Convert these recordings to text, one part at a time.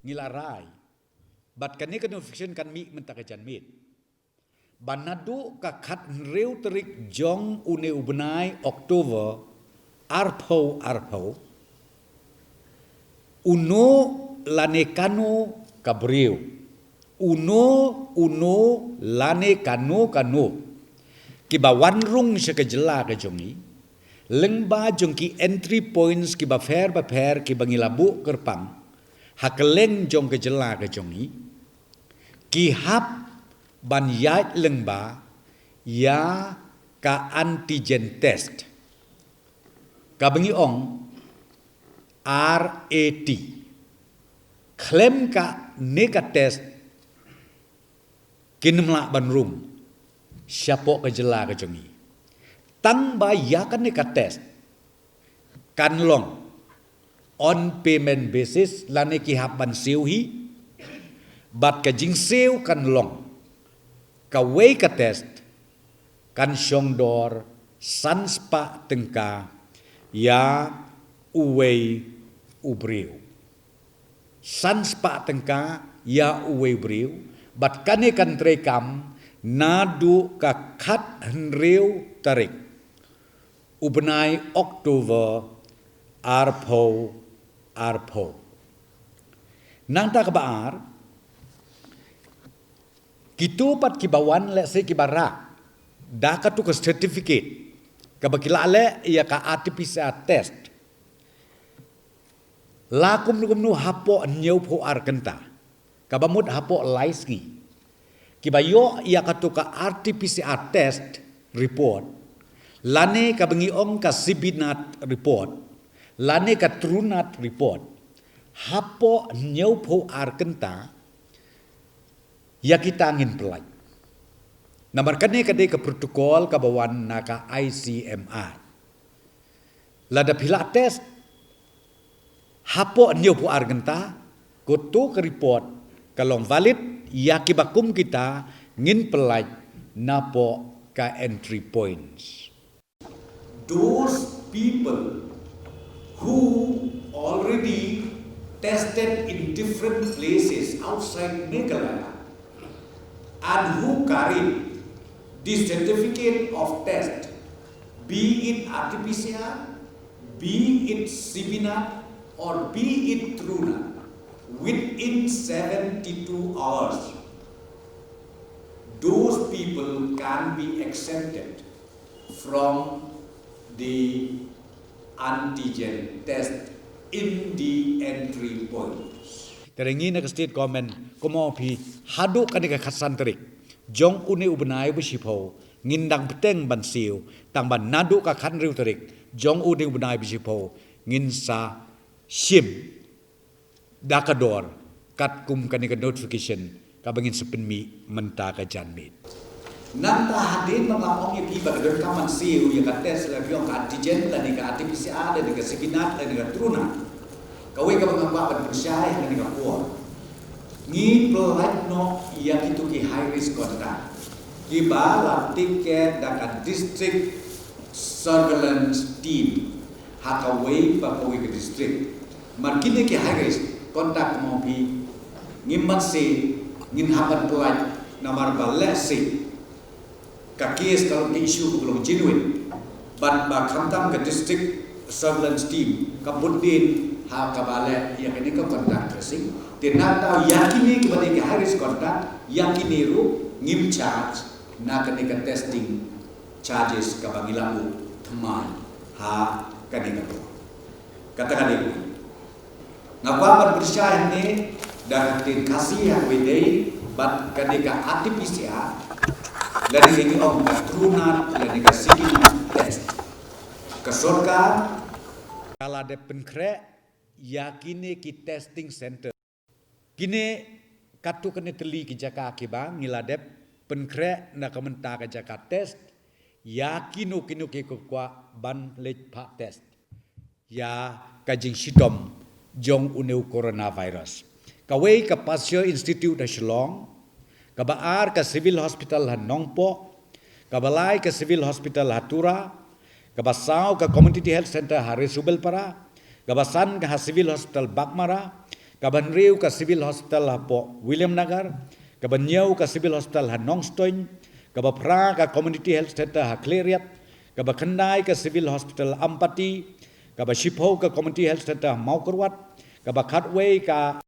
Ngilarai. Bat kan ni kan fiction kan mi mentakajan mit. Banadu ka khat reu terik jong une ubnai Oktober arpo uno lanekano kabreu uno lane kano kiba wanrung siya kajela ka jongi lengba jong ki entry points kiba fair kiba ngilabu kerpang hakeleng jong kajela ka jongi ki hap ban yat lengba ya ka antigen test kabengi ong RAT klaim ka nega test kinmla banrum siapo kejela kejongi tang ba ya kan nega test kan long on payment basis lane ki haban siuhi bat ka jing siu kan long ka wei ka test kan syongdor sanspa tengka ya uwei ubriu sanspa tengka ya uwei ubriu bat kane kan trekam nadu ka khat henriu tarik ubnai Oktober arpo nang ta kabaar Gitu pat kibawan le se kibara da ka tu ka certificate ka bakila le ya ka RT-PCR test la kum nu hapo nyeu pho arkenta ka bamut hapo laiski kibayo ya ka tu ka RT-PCR test report lane ka bengi ong ka sibinat report lane ka trunat report hapo nyeu pho arkenta ya kita angin pelaj. Namar kane kade ke protokol kabawan naka ICMR. Lada pila test hapo nyo pu argenta koto ke report kalong valid ya kibakum kita ngin pelaj napo ka entry points. Those people who already tested in different places outside Meghalaya and who carry the certificate of test, be it RT-PCR, be it Sibinat, or be it Truna, within 72 hours, those people can be exempted from the antigen test in the entry points. Terengi na state government komo pi hadu kanika khasan terik jong une ubnai bisipo ngindang peteng ban siu tang ban nadu ka khan riu terik jong une ubnai bisipo ngin sa sim dakador kat kum kanika notification ka bangin sepenmi menta ka janmit nanta hadin mengapong yang iba kedor kaman siu yang ka tes la biong ka antigen la ni ka RT-PCR dan ka Sibinat dan ka Truna kawai ka mengapa bersyai dengan kapur ngi pelaj no ia kitu ki high risk contact ki bala tiket dakat district surveillance team hakawai pa kawai ke district man kini ki high risk contact mo pi ngimmat se ngin hapan pelaj namar balasi ka case kalau ki issue belum genuine ban ba khamtam ke district surveillance team kabudin ha kabale yang ini ke kontak tracing tinata yakini kepada ke harus kontak yakini ru ngim charge na kenika testing charges ka bangilamu teman ha kanika katakan ibu ngapa bersyah ni dan tin kasih yang wedai bat kenika RT-PCR dari ini om trunat dari Sibinat test kesorka kala de penkre yakini ki testing center kini katu kene teli ki jaka akibang ngiladep penkre na kamenta ka jaka test yakino kino ki kwa ban lej pa test ya kajing sidom jong uneu coronavirus kawei ka Pasio Institute da Shillong ka baar ka Civil Hospital ha Nongpo ka balai ka Civil Hospital Hatura ka basau ka Community Health Center ha Resubel para Gabasan ka Civil Hospital Bakmara, kaban riu ka civil hospital ha po William Nagar, kaban nyau ka civil hospital ha Nongstoin, kaba pra ka community health center ha Kleriat, kaba Kendai ka civil hospital Ampati, kaba Shipho ka community health center ha Maukerwat, kaba Katway ka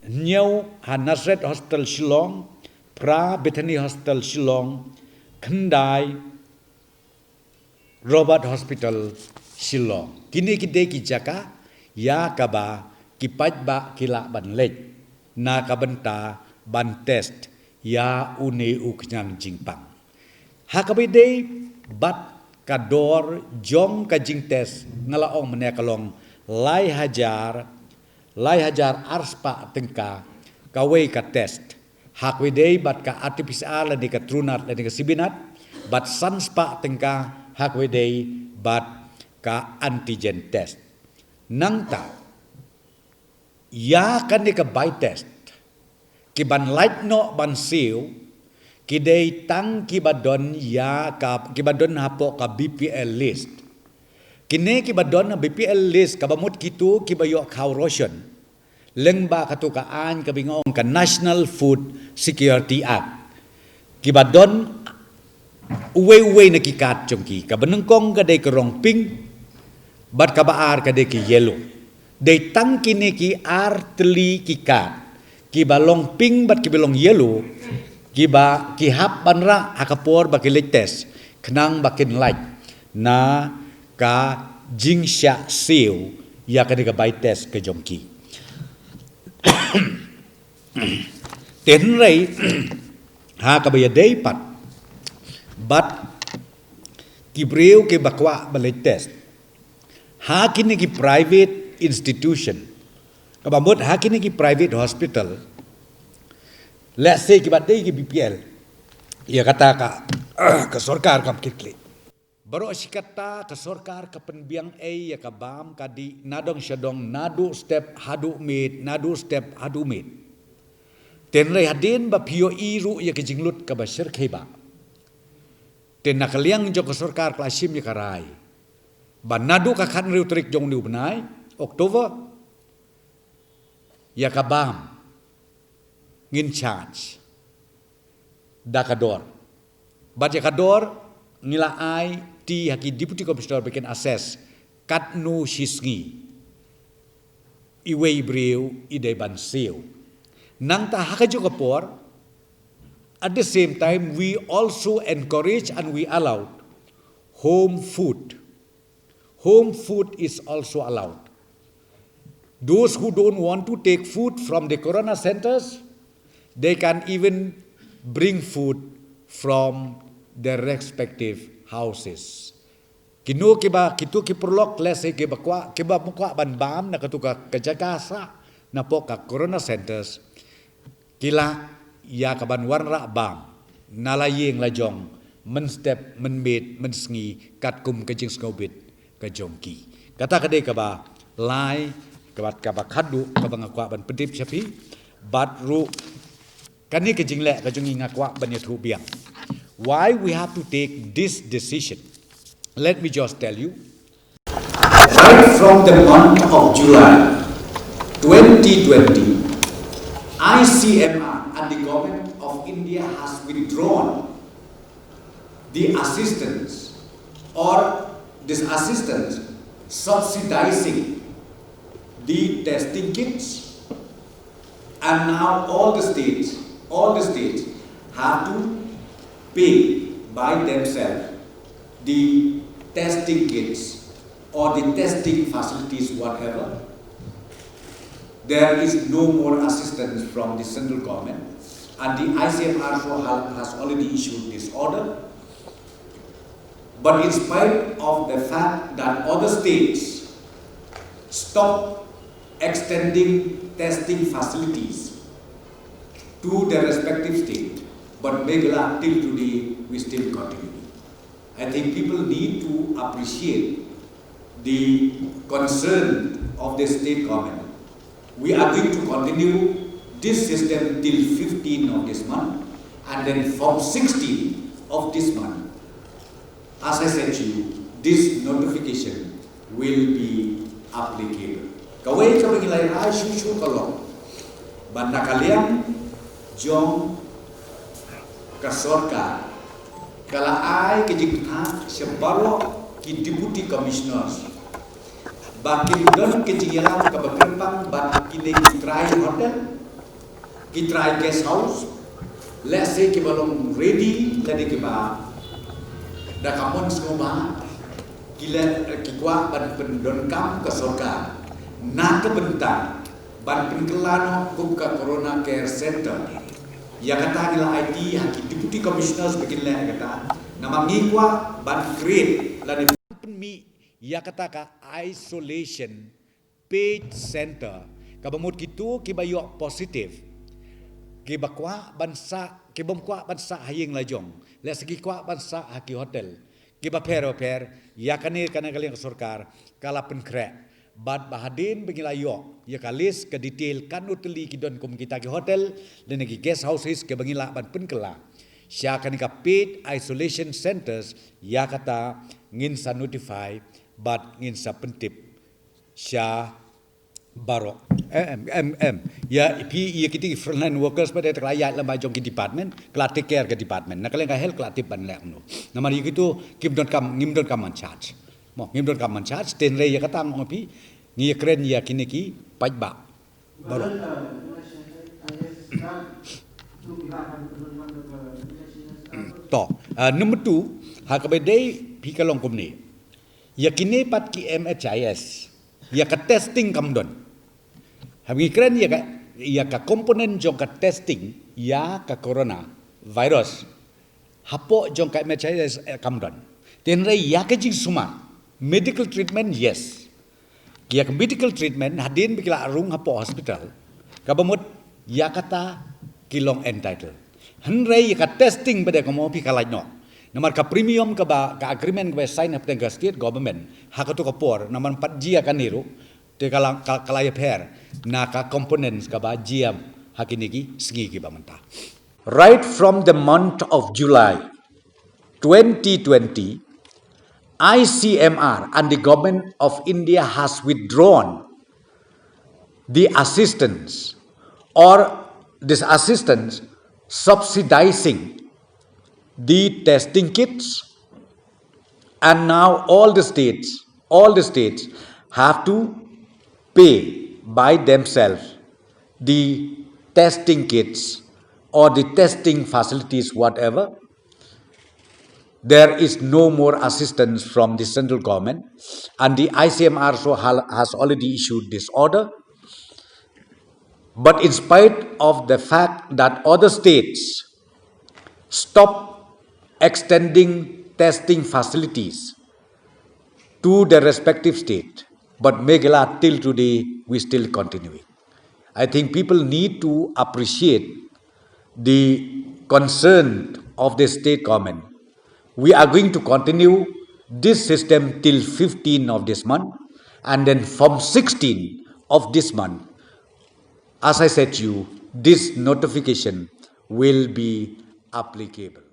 nyau ha Nazareth Hospital Shillong, pra Bethany Hospital Shillong, Kendai Robert Hospital Shillong. Kini kita kijaka ya kaba kipat ba kila ban lej na kabenta ban test ya une uknyang jingpang. Hakabide bat kador jong ka jing test ngalaong menekalong lai hajar arspa tengka kawe ka test. Hakwide bat ka RT-PCR lani ka trunat lani ka sibinat bat sanspa tengka hakwide bat ka antigen test. Nangta ya kan ni ka by test ki ban light no ban siu ki dei tang ki badon ya ka ki badon hapo ka BPL list kini ki badon na BPL list ka bamut kitu ki bayo kau rosyon lengba katukaan ka bingong ka National Food Security Act ki badon uwe na kikat chongki ka benengkong ka dei kerong pink bat ka baar ka dei ki yellow dei tang kini ki artli kikat ki balong pink bat ki balong yellow ki ba ki hap banra akapor ba ki test kenang bakin light na ka jingsha siu ya ka dei ka by test ke jongki tenrei ha ka ba dei pat bat ki breu ke bakwa ba test ha kini ki private institution kabamut ha kini ki private hospital let's say ki badai ki BPL ya kata ka sarkar kam kitli baro sikata ka sarkar ka penbiang ya ka bam ka di nadong syadong nadu step hadu mit tenre hadin ba pio iru ya ke jinglut ka basir kheba ten nakaliang jo ka sarkar klasim ya karai ba nadu ka khan riu trik jong niu benai Oktober ya ka bam ngin charge dakador bat yakador ngila ai ti haki deputy commissioner bikin assess katnu shisngi iwe ibreu ide ban siu nang ta hakajo kapor at the same time we also encourage and we allowed home food is also allowed. Those who don't want to take food from the corona centers, they can even bring food from their respective houses. Kino kiba kitu kiperlok lese kiba mukwa ban na katuka kajakasa na po ka corona centers kila ya kaban warra bam nalayeng lajong menstep menbit mensngi katkum kajing skobit kajongki kata kade kaba lai kabat kaba khadu kaba ngakwa ban pedip chapi bat ru kani kajingle kajongi ngakwa ban yathu biang. Why we have to take this decision? Let me just tell you. Right from the month of July 2020, ICMR and the government of India has withdrawn the assistance or this assistance subsidizing the testing kits, and now all the states have to pay by themselves the testing kits or the testing facilities, whatever. There is no more assistance from the central government, and the ICMR has already issued this order. But in spite of the fact that other states stop extending testing facilities to their respective state, but Meghalaya till today we still continue. I think people need to appreciate the concern of the state government. We are going to continue this system till 15 of this month, and then from 16 of this month, as I said to you, this notification will be applicable. Kawai ka bangilay ay shushu kalong. Banda kalian jong kasorka kala ay kejigha sebalo ki deputy commissioners. Bakin don kejigilan kabakrempang bat kini kitrai hotel, kitrai guest house. Let's say ki balong ready lagi ki ba da kamon semua gila kikwa ban pendon kam ke surga na ke bentang ban penkelano buka corona care center ya kata gila IT haki deputy commissioners begini kata nama ngikwa ban create lani mi ya kata ka isolation paid center kabamut gitu kibayok positif kibakwa bansa kibomkwa bansa hayeng lajong le segi kwa bansa haki hotel kiba per ya kanir kana kalian surkar kala penkre bad bahadin bengilayo ya kalis ke detail kan uteli kidon kum kita ke hotel dan lagi guest houses ke bengila ban penkela sya kanika paid isolation centers ya kata ngin sa notify bad ngin sa pentip sya barok ya pi ya kita frontline workers pada rakyat lama jong ki department kala take care ke department nak kalian health kala tip ban lek no nama gitu ngimdon kam man charge mo ngimdon kam man charge ten re ya kata ngopi ngi kren ya kini ki pajba barok to number 2 hakabedai pi kalong kumni ya kini pat ki MHIS ya ka testing kamdon Habis keren ya ka komponen jong ka testing ya ka corona virus hapo jong ka MHIS kamdon tenre ya ka jing suma medical treatment yes ya ka medical treatment hadin bikila arung hapo hospital kabamut ya kata kilong entitled henre ya ka testing bade ko mo pikala no namar ka premium ka ba ka agreement ka sign up dengan state government hakato ka por namar 4 jia ka niru te kalaya per naka components ka ba jiam hakiniki sgi ki ba manta right from the month of July 2020 ICMR and the government of India has withdrawn the assistance or this assistance subsidizing the testing kits and now all the states have to pay by themselves the testing kits or the testing facilities, whatever. There is no more assistance from the central government, and the ICMR has already issued this order. But in spite of the fact that other states stop extending testing facilities to their respective state, but Meghalaya till today we still continuing. I think people need to appreciate the concern of the state government. We are going to continue this system till 15 of this month, and then from 16 of this month, as I said to you, this notification will be applicable.